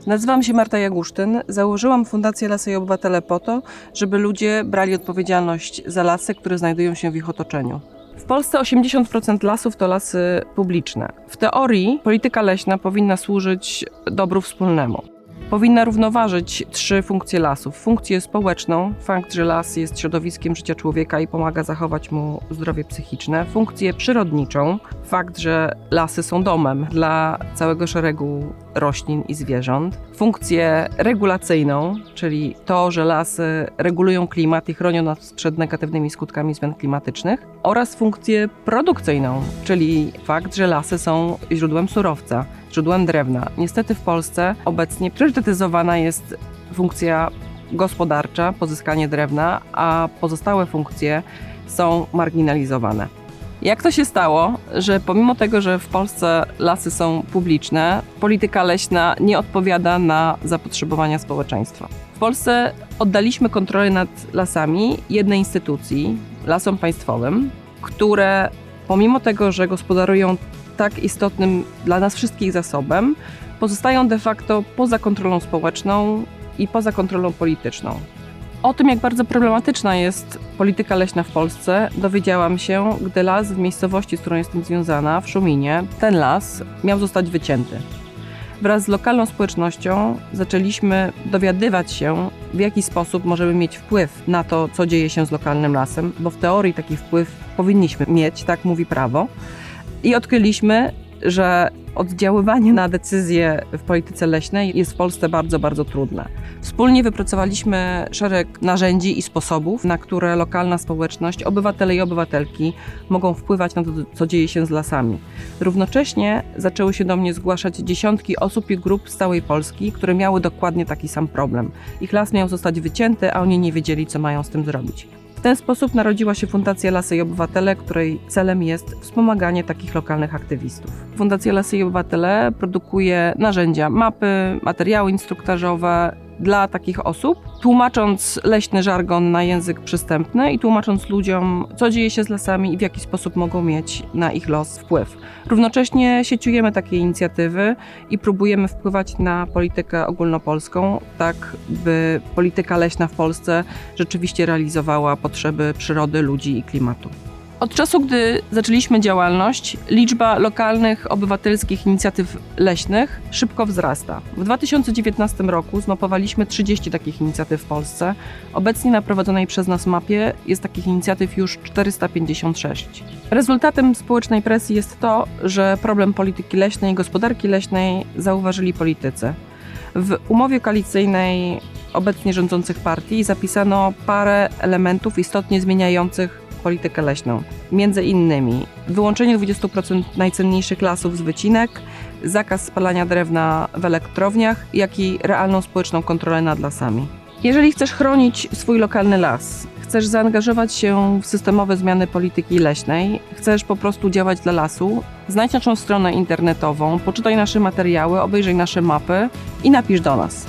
Nazywam się Marta Jagusztyn. Założyłam Fundację Lasy i Obywatele po to, żeby ludzie brali odpowiedzialność za lasy, które znajdują się w ich otoczeniu. W Polsce 80% lasów to lasy publiczne. W teorii polityka leśna powinna służyć dobru wspólnemu. Powinna równoważyć 3 funkcje lasów. Funkcję społeczną, fakt, że las jest środowiskiem życia człowieka i pomaga zachować mu zdrowie psychiczne. Funkcję przyrodniczą, fakt, że lasy są domem dla całego szeregu roślin i zwierząt. Funkcję regulacyjną, czyli to, że lasy regulują klimat i chronią nas przed negatywnymi skutkami zmian klimatycznych. Oraz funkcję produkcyjną, czyli fakt, że lasy są źródłem surowca, źródłem drewna. Niestety w Polsce obecnie priorytetyzowana jest funkcja gospodarcza, pozyskanie drewna, a pozostałe funkcje są marginalizowane. Jak to się stało, że pomimo tego, że w Polsce lasy są publiczne, polityka leśna nie odpowiada na zapotrzebowania społeczeństwa? W Polsce oddaliśmy kontrolę nad lasami jednej instytucji, Lasom Państwowym, które pomimo tego, że gospodarują tak istotnym dla nas wszystkich zasobem, pozostają de facto poza kontrolą społeczną i poza kontrolą polityczną. O tym, jak bardzo problematyczna jest polityka leśna w Polsce, dowiedziałam się, gdy las w miejscowości, z którą jestem związana, w Szuminie, ten las miał zostać wycięty. Wraz z lokalną społecznością zaczęliśmy dowiadywać się, w jaki sposób możemy mieć wpływ na to, co dzieje się z lokalnym lasem, bo w teorii taki wpływ powinniśmy mieć, tak mówi prawo. I odkryliśmy, że oddziaływanie na decyzje w polityce leśnej jest w Polsce bardzo, bardzo trudne. Wspólnie wypracowaliśmy szereg narzędzi i sposobów, na które lokalna społeczność, obywatele i obywatelki mogą wpływać na to, co dzieje się z lasami. Równocześnie zaczęły się do mnie zgłaszać dziesiątki osób i grup z całej Polski, które miały dokładnie taki sam problem. Ich las miał zostać wycięty, a oni nie wiedzieli, co mają z tym zrobić. W ten sposób narodziła się Fundacja Lasy i Obywatele, której celem jest wspomaganie takich lokalnych aktywistów. Fundacja Lasy i Obywatele produkuje narzędzia, mapy, materiały instruktażowe dla takich osób, tłumacząc leśny żargon na język przystępny i tłumacząc ludziom, co dzieje się z lasami i w jaki sposób mogą mieć na ich los wpływ. Równocześnie sieciujemy takie inicjatywy i próbujemy wpływać na politykę ogólnopolską, tak by polityka leśna w Polsce rzeczywiście realizowała potrzeby przyrody, ludzi i klimatu. Od czasu, gdy zaczęliśmy działalność, liczba lokalnych, obywatelskich inicjatyw leśnych szybko wzrasta. W 2019 roku zmapowaliśmy 30 takich inicjatyw w Polsce. Obecnie na prowadzonej przez nas mapie jest takich inicjatyw już 456. Rezultatem społecznej presji jest to, że problem polityki leśnej i gospodarki leśnej zauważyli politycy. W umowie koalicyjnej obecnie rządzących partii zapisano parę elementów istotnie zmieniających politykę leśną. Między innymi wyłączenie 20% najcenniejszych lasów z wycinek, zakaz spalania drewna w elektrowniach, jak i realną społeczną kontrolę nad lasami. Jeżeli chcesz chronić swój lokalny las, chcesz zaangażować się w systemowe zmiany polityki leśnej, chcesz po prostu działać dla lasu, znajdź naszą stronę internetową, poczytaj nasze materiały, obejrzyj nasze mapy i napisz do nas.